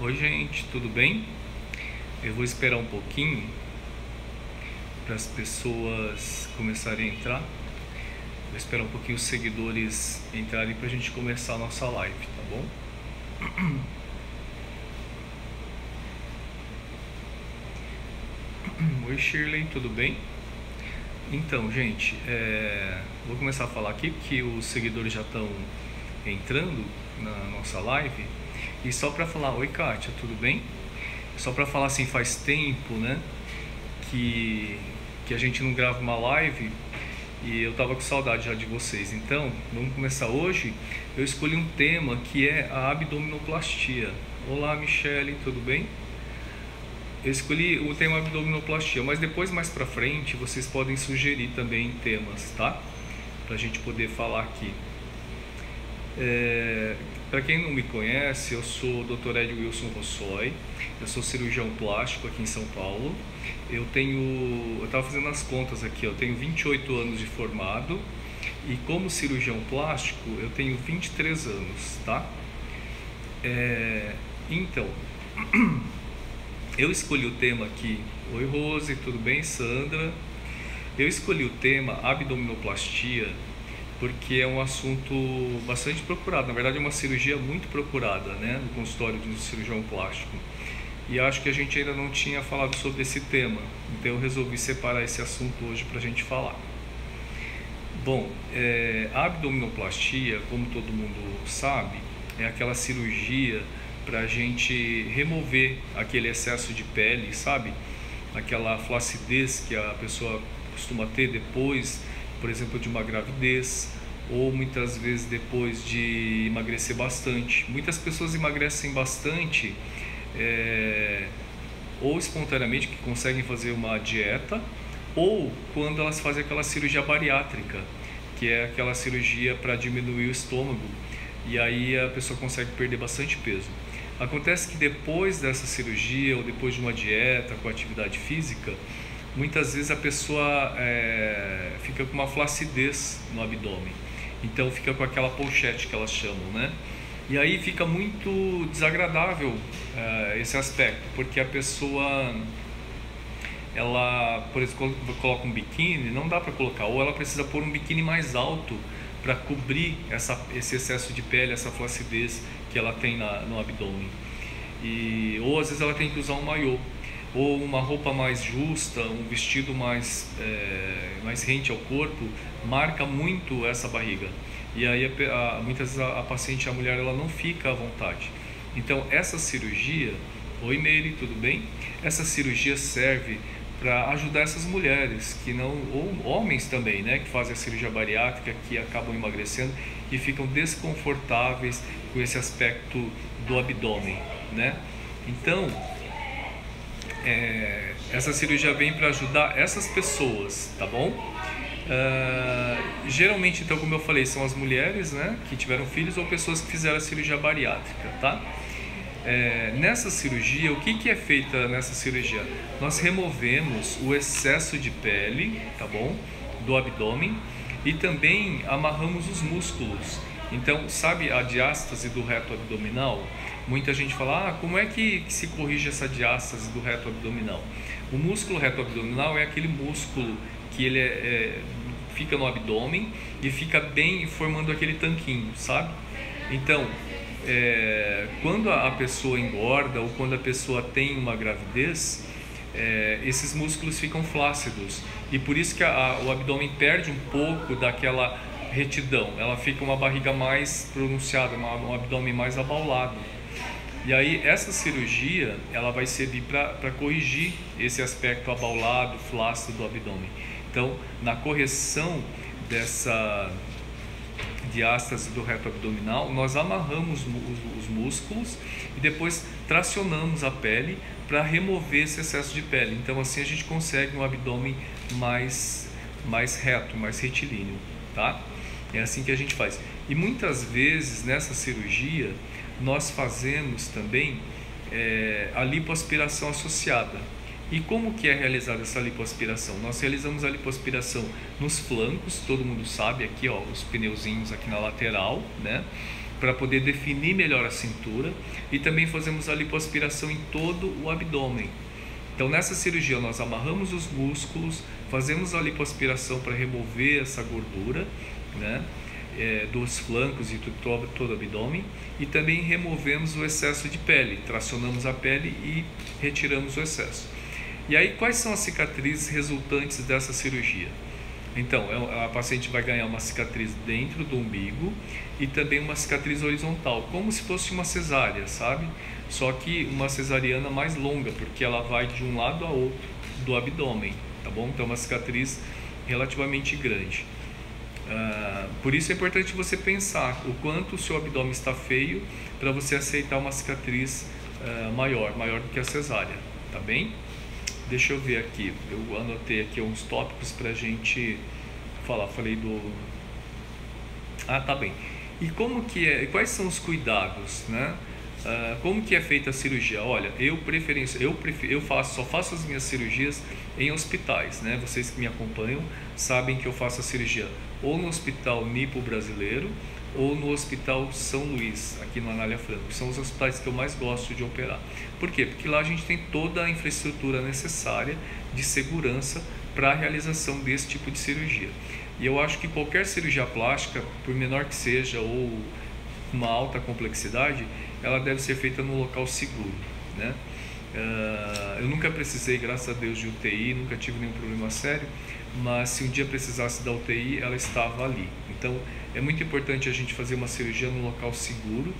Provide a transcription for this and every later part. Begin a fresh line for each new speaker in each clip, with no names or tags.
Oi gente, tudo bem? Eu vou esperar um pouquinho para as pessoas começarem a entrar. Vou esperar um pouquinho os seguidores entrarem para a gente começar a nossa live, tá bom? Oi Shirley, tudo bem? Então, gente, vou começar a falar aqui que os seguidores já estão entrando na nossa live. E só para falar, oi Kátia, tudo bem? Só para falar assim, faz tempo, né, que a gente não grava uma live e eu tava com saudade já de vocês. Então, vamos começar hoje. Eu escolhi um tema que é a abdominoplastia. Olá, Michele, tudo bem? Eu escolhi o tema abdominoplastia, mas depois, mais pra frente, vocês podem sugerir também temas, tá? Pra gente poder falar aqui. Para quem não me conhece, eu sou o Dr. Ed Wilson Rossoy, eu sou cirurgião plástico aqui em São Paulo. Eu estava fazendo as contas aqui, eu tenho 28 anos de formado e como cirurgião plástico eu tenho 23 anos, tá? Então, eu escolhi o tema aqui. Oi Rose, tudo bem? Sandra. Eu escolhi o tema abdominoplastia porque é um assunto bastante procurado. Na verdade é uma cirurgia muito procurada, né, no consultório de um cirurgião plástico. E acho que a gente ainda não tinha falado sobre esse tema, então eu resolvi separar esse assunto hoje para a gente falar. Bom, a abdominoplastia, como todo mundo sabe, é aquela cirurgia para a gente remover aquele excesso de pele, sabe? Aquela flacidez que a pessoa costuma ter depois, por exemplo, de uma gravidez, ou muitas vezes depois de emagrecer bastante. Muitas pessoas emagrecem bastante, ou espontaneamente, que conseguem fazer uma dieta, ou quando elas fazem aquela cirurgia bariátrica, que é aquela cirurgia para diminuir o estômago, e aí a pessoa consegue perder bastante peso. Acontece que depois dessa cirurgia, ou depois de uma dieta com atividade física, muitas vezes a pessoa fica com uma flacidez no abdômen, então fica com aquela pochete que elas chamam, né? E aí fica muito desagradável esse aspecto, porque a pessoa, ela, por exemplo, quando coloca um biquíni, não dá para colocar, ou ela precisa pôr um biquíni mais alto para cobrir esse excesso de pele, essa flacidez que ela tem no abdômen, ou às vezes ela tem que usar um maiô, ou uma roupa mais justa, um vestido mais rente ao corpo, marca muito essa barriga. E aí muitas vezes a paciente, a mulher, ela não fica à vontade. Então essa cirurgia, oi Meire, tudo bem? Essa cirurgia serve para ajudar essas mulheres que não, ou homens também, né, que fazem a cirurgia bariátrica, que acabam emagrecendo e ficam desconfortáveis com esse aspecto do abdômen, né? Então essa cirurgia vem para ajudar essas pessoas, tá bom? Geralmente, então, como eu falei, são as mulheres, né, que tiveram filhos, ou pessoas que fizeram a cirurgia bariátrica, tá? Nessa cirurgia, o que é feita nessa cirurgia? Nós removemos o excesso de pele, tá bom, do abdômen, e também amarramos os músculos. Então, sabe a diástase do reto abdominal? Muita gente fala, como é que se corrige essa diástase do reto abdominal? O músculo reto abdominal é aquele músculo que ele fica no abdômen e fica bem formando aquele tanquinho, sabe? Então, quando a pessoa engorda ou quando a pessoa tem uma gravidez, esses músculos ficam flácidos e por isso que o abdômen perde um pouco daquela retidão, ela fica uma barriga mais pronunciada, um abdômen mais abaulado. E aí essa cirurgia, ela vai servir para corrigir esse aspecto abaulado, flácido do abdômen. Então, na correção dessa diástase do reto abdominal, nós amarramos os músculos e depois tracionamos a pele para remover esse excesso de pele. Então assim a gente consegue um abdômen mais reto, mais retilíneo, tá? É assim que a gente faz. E muitas vezes nessa cirurgia nós fazemos também a lipoaspiração associada. E como que é realizada essa lipoaspiração? Nós realizamos a lipoaspiração nos flancos, todo mundo sabe, aqui ó, os pneuzinhos aqui na lateral, né? para poder definir melhor a cintura, e também fazemos a lipoaspiração em todo o abdômen. Então nessa cirurgia nós amarramos os músculos, fazemos a lipoaspiração para remover essa gordura, né, dos flancos e todo o abdômen, e também removemos o excesso de pele, tracionamos a pele e retiramos o excesso. E aí quais são as cicatrizes resultantes dessa cirurgia? Então, a paciente vai ganhar uma cicatriz dentro do umbigo e também uma cicatriz horizontal, como se fosse uma cesárea, sabe? Só que uma cesariana mais longa, porque ela vai de um lado a outro do abdômen, tá bom? Então, uma cicatriz relativamente grande. Por isso é importante você pensar o quanto o seu abdômen está feio para você aceitar uma cicatriz maior do que a cesárea, tá bem? Deixa eu ver aqui, eu anotei aqui uns tópicos para a gente falar, tá bem. E como que é, quais são os cuidados, né? Como que é feita a cirurgia? Olha, só faço as minhas cirurgias em hospitais, né? Vocês que me acompanham sabem que eu faço a cirurgia ou no Hospital Nipo Brasileiro ou no Hospital São Luís, aqui no Anália Franco. São os hospitais que eu mais gosto de operar. Por quê? Porque lá a gente tem toda a infraestrutura necessária de segurança para a realização desse tipo de cirurgia. E eu acho que qualquer cirurgia plástica, por menor que seja ou uma alta complexidade, ela deve ser feita num local seguro, né? Eu nunca precisei, graças a Deus, de UTI, nunca tive nenhum problema sério, mas se um dia precisasse da UTI, ela estava ali. Então, é muito importante a gente fazer uma cirurgia num local seguro,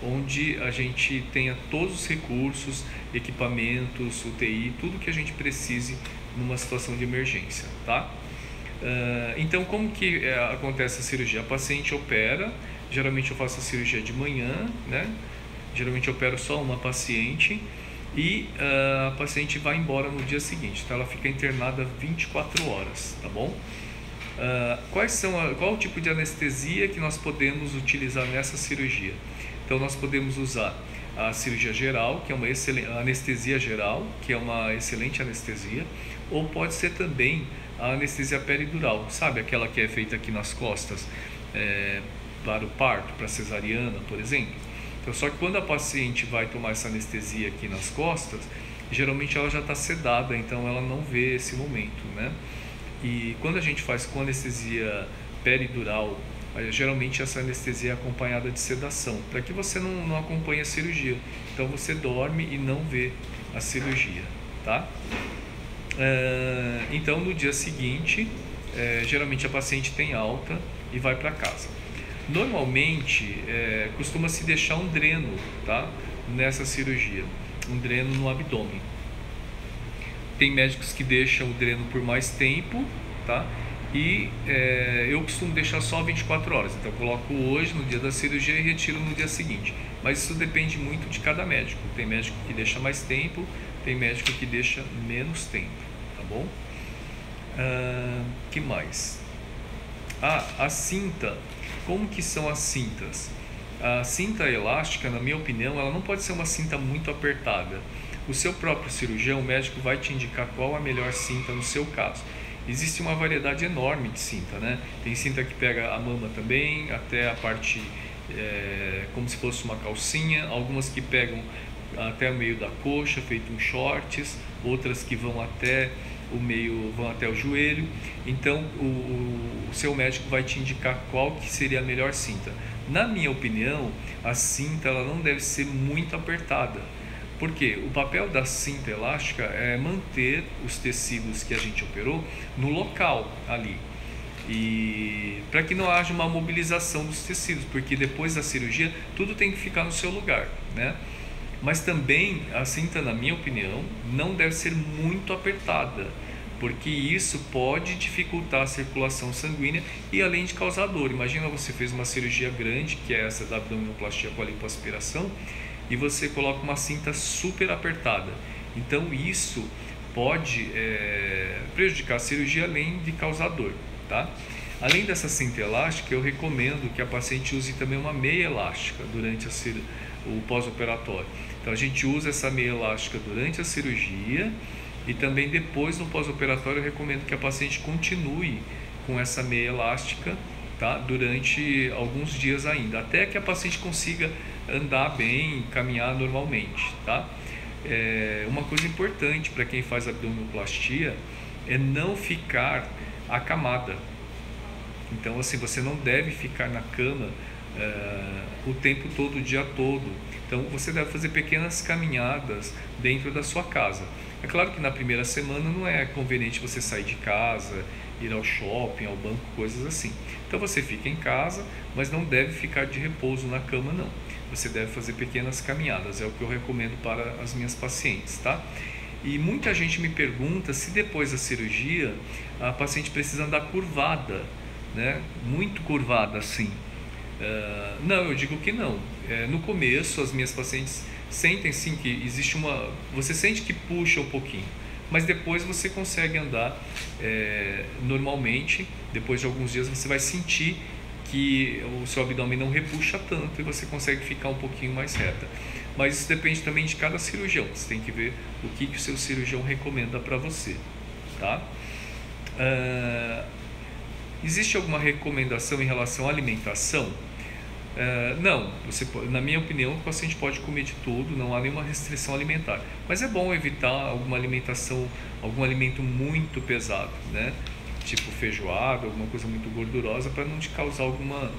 onde a gente tenha todos os recursos, equipamentos, UTI, tudo que a gente precise numa situação de emergência, tá? Então, como que acontece a cirurgia? A paciente opera, geralmente eu faço a cirurgia de manhã, né? Geralmente eu opero só uma paciente e a paciente vai embora no dia seguinte, então ela fica internada 24 horas, tá bom? Qual o tipo de anestesia que nós podemos utilizar nessa cirurgia? Então nós podemos usar a cirurgia geral, que é uma anestesia geral, que é uma excelente anestesia, ou pode ser também a anestesia peridural, sabe, aquela que é feita aqui nas costas para o parto, para a cesariana, por exemplo. Então, só que quando a paciente vai tomar essa anestesia aqui nas costas, geralmente ela já está sedada, então ela não vê esse momento, né? E quando a gente faz com anestesia peridural, geralmente essa anestesia é acompanhada de sedação, para que você não acompanhe a cirurgia. Então você dorme e não vê a cirurgia, tá? Então no dia seguinte, geralmente a paciente tem alta e vai para casa. Normalmente costuma-se deixar um dreno, tá? Nessa cirurgia, um dreno no abdômen. Tem médicos que deixam o dreno por mais tempo, tá? E eu costumo deixar só 24 horas, então eu coloco hoje no dia da cirurgia e retiro no dia seguinte. Mas isso depende muito de cada médico. Tem médico que deixa mais tempo, tem médico que deixa menos tempo, tá bom? Que mais? A cinta. Como que são as cintas? A cinta elástica, na minha opinião, ela não pode ser uma cinta muito apertada. O seu próprio cirurgião, o médico, vai te indicar qual a melhor cinta no seu caso. Existe uma variedade enorme de cinta, né? Tem cinta que pega a mama também, até a parte como se fosse uma calcinha, algumas que pegam até o meio da coxa, feito um shorts, outras que vão até o joelho. Então o seu médico vai te indicar qual que seria a melhor cinta. Na minha opinião, a cinta ela não deve ser muito apertada, porque o papel da cinta elástica é manter os tecidos que a gente operou no local ali, e para que não haja uma mobilização dos tecidos, porque depois da cirurgia tudo tem que ficar no seu lugar, né? Mas também a cinta, na minha opinião, não deve ser muito apertada, porque isso pode dificultar a circulação sanguínea e além de causar dor. Imagina, você fez uma cirurgia grande, que é essa da abdominoplastia com a lipoaspiração, e você coloca uma cinta super apertada. Então isso pode prejudicar a cirurgia, além de causar dor, tá? Além dessa cinta elástica, eu recomendo que a paciente use também uma meia elástica durante o pós-operatório. Então a gente usa essa meia elástica durante a cirurgia e também depois no pós-operatório eu recomendo que a paciente continue com essa meia elástica tá? Durante alguns dias ainda, até que a paciente consiga andar bem, caminhar normalmente, tá? Uma coisa importante para quem faz abdominoplastia é não ficar acamada. Então, assim, você não deve ficar na cama o tempo todo, o dia todo. Então, você deve fazer pequenas caminhadas dentro da sua casa. É claro que na primeira semana não é conveniente você sair de casa, ir ao shopping, ao banco, coisas assim. Então, você fica em casa, mas não deve ficar de repouso na cama, não. Você deve fazer pequenas caminhadas, é o que eu recomendo para as minhas pacientes, tá? E muita gente me pergunta se depois da cirurgia a paciente precisa andar curvada, né? Muito curvada assim. Não, eu digo que não. No começo, as minhas pacientes sentem sim que existe você sente que puxa um pouquinho, mas depois você consegue andar normalmente. Depois de alguns dias você vai sentir que o seu abdômen não repuxa tanto e você consegue ficar um pouquinho mais reta. Mas isso depende também de cada cirurgião. Você tem que ver o que o seu cirurgião recomenda para você, tá? Existe alguma recomendação em relação à alimentação? Não, na minha opinião, o paciente pode comer de tudo, não há nenhuma restrição alimentar. Mas é bom evitar alguma alimentação, algum alimento muito pesado, né? Tipo feijoada, alguma coisa muito gordurosa, para não te causar alguma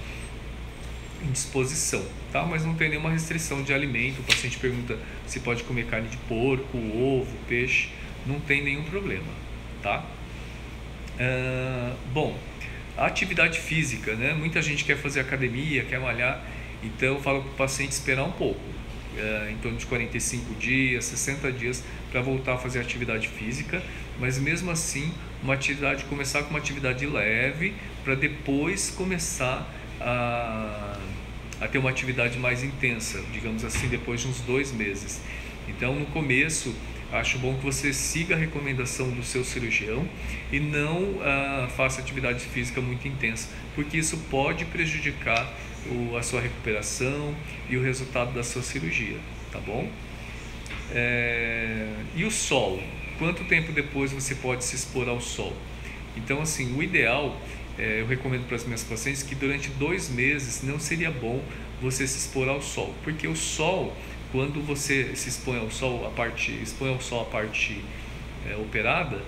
indisposição, tá? Mas não tem nenhuma restrição de alimento. O paciente pergunta se pode comer carne de porco, ovo, peixe, não tem nenhum problema, tá? Bom, a atividade física, né? Muita gente quer fazer academia, quer malhar, então eu falo para o paciente esperar um pouco, em torno de 45 dias, 60 dias para voltar a fazer atividade física, mas mesmo assim começar com uma atividade leve para depois começar a ter uma atividade mais intensa, digamos assim, depois de uns 2 meses. Então, no começo, acho bom que você siga a recomendação do seu cirurgião e não faça atividade física muito intensa, porque isso pode prejudicar a sua recuperação e o resultado da sua cirurgia, tá bom? E o sol? Quanto tempo depois você pode se expor ao sol? Então, assim, o ideal, eu recomendo para as minhas pacientes que durante 2 meses não seria bom você se expor ao sol, porque o sol, quando você se expõe ao sol, a parte operada,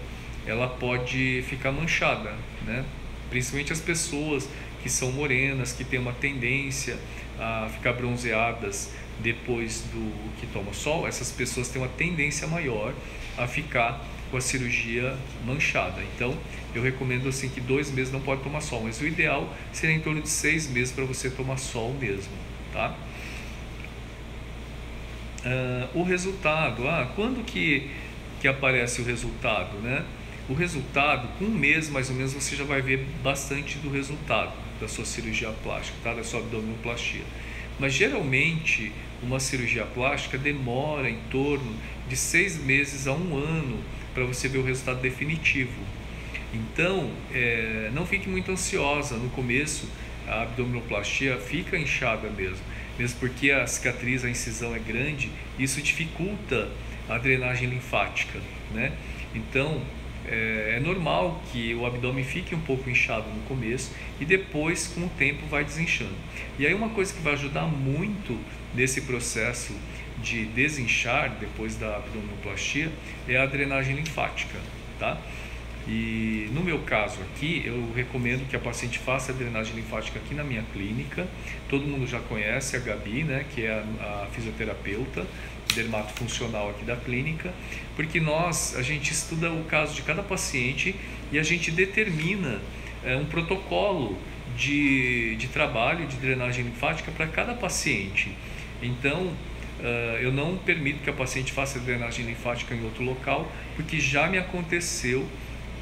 ela pode ficar manchada, né? Principalmente as pessoas que são morenas, que têm uma tendência a ficar bronzeadas depois do que toma sol, essas pessoas têm uma tendência maior a ficar com a cirurgia manchada. Então, eu recomendo assim que 2 meses não pode tomar sol, mas o ideal seria em torno de 6 meses para você tomar sol mesmo, tá? O resultado, quando que aparece o resultado, né? O resultado, com 1 mês mais ou menos, você já vai ver bastante do resultado da sua cirurgia plástica, tá? Da sua abdominoplastia. Mas geralmente uma cirurgia plástica demora em torno de 6 meses a 1 ano para você ver o resultado definitivo. Então, não fique muito ansiosa no começo. A abdominoplastia fica inchada mesmo porque a cicatriz, a incisão é grande, isso dificulta a drenagem linfática, né? Então, é normal que o abdômen fique um pouco inchado no começo e depois, com o tempo, vai desinchando. E aí uma coisa que vai ajudar muito nesse processo de desinchar depois da abdominoplastia é a drenagem linfática, tá? E no meu caso aqui, eu recomendo que a paciente faça a drenagem linfática aqui na minha clínica. Todo mundo já conhece a Gabi, né, que é a fisioterapeuta dermatofuncional aqui da clínica, porque a gente estuda o caso de cada paciente e a gente determina um protocolo de trabalho de drenagem linfática para cada paciente. Então, eu não permito que a paciente faça drenagem linfática em outro local, porque já me aconteceu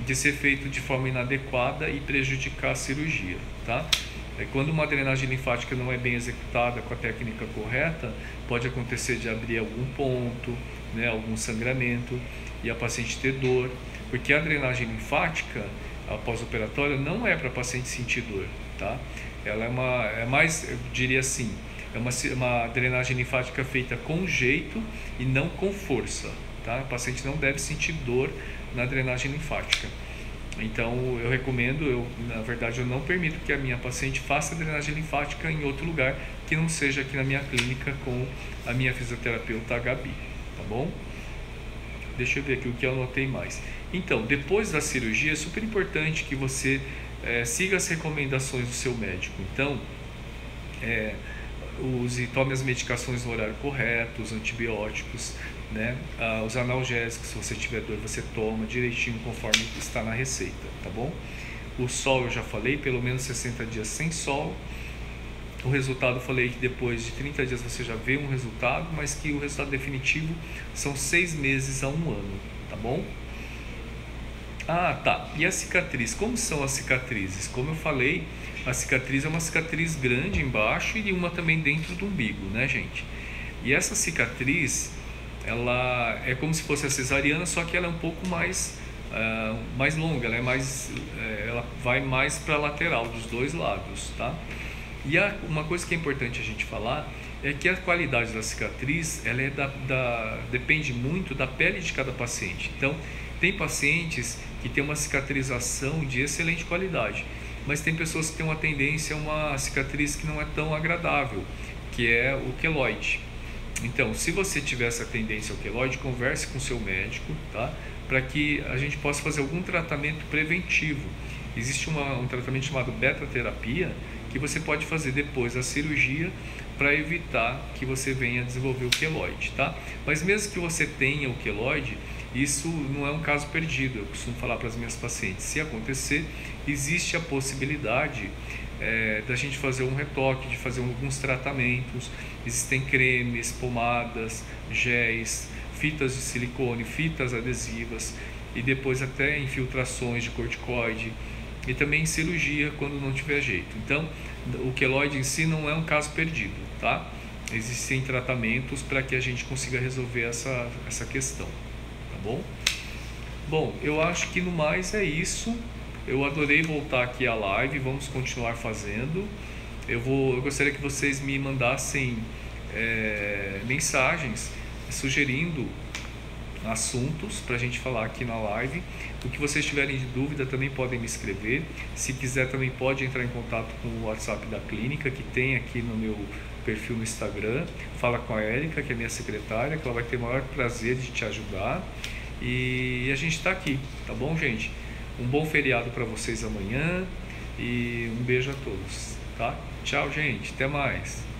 de ser feito de forma inadequada e prejudicar a cirurgia, tá? Quando uma drenagem linfática não é bem executada com a técnica correta, pode acontecer de abrir algum ponto, né, algum sangramento e a paciente ter dor, porque a drenagem linfática pós-operatória não é para paciente sentir dor, tá? Ela é mais, eu diria assim, é uma drenagem linfática feita com jeito e não com força, tá? O paciente não deve sentir dor na drenagem linfática. Então eu recomendo, na verdade eu não permito que a minha paciente faça drenagem linfática em outro lugar que não seja aqui na minha clínica com a minha fisioterapeuta Gabi, tá bom? Deixa eu ver aqui o que eu anotei mais. Então, depois da cirurgia é super importante que você siga as recomendações do seu médico. Então, tome as medicações no horário correto, os antibióticos, né? Os analgésicos, se você tiver dor, você toma direitinho conforme está na receita, tá bom? O sol eu já falei, pelo menos 60 dias sem sol. O resultado eu falei que depois de 30 dias você já vê um resultado, mas que o resultado definitivo são 6 meses a 1 ano, tá bom? Ah, tá. E a cicatriz? Como são as cicatrizes? Como eu falei, a cicatriz é uma cicatriz grande embaixo e uma também dentro do umbigo, né, gente? E essa cicatriz, ela é como se fosse a cesariana, só que ela é um pouco mais longa, ela vai mais para a lateral dos dois lados, tá? E uma coisa que é importante a gente falar é que a qualidade da cicatriz ela depende muito da pele de cada paciente. Então, tem pacientes que têm uma cicatrização de excelente qualidade, mas tem pessoas que têm uma tendência a uma cicatriz que não é tão agradável, que é o queloide. Então, se você tiver essa tendência ao queloide, converse com o seu médico, tá? Para que a gente possa fazer algum tratamento preventivo. Existe um tratamento chamado beta-terapia que você pode fazer depois da cirurgia para evitar que você venha a desenvolver o queloide, tá? Mas mesmo que você tenha o queloide, isso não é um caso perdido. Eu costumo falar para as minhas pacientes, se acontecer, existe a possibilidade da gente fazer um retoque, de fazer alguns tratamentos. Existem cremes, pomadas, géis, fitas de silicone, fitas adesivas e depois até infiltrações de corticoide e também cirurgia quando não tiver jeito. Então, o queloide em si não é um caso perdido, tá? Existem tratamentos para que a gente consiga resolver essa questão, tá bom? Bom, eu acho que no mais é isso. Eu adorei voltar aqui à live, vamos continuar fazendo. Eu gostaria que vocês me mandassem mensagens sugerindo assuntos para a gente falar aqui na live. O que vocês tiverem de dúvida também podem me escrever. Se quiser também pode entrar em contato com o WhatsApp da clínica, que tem aqui no meu perfil no Instagram. Fala com a Érica, que é minha secretária, que ela vai ter o maior prazer de te ajudar. E a gente está aqui, tá bom, gente? Um bom feriado para vocês amanhã e um beijo a todos, tá? Tchau, gente. Até mais.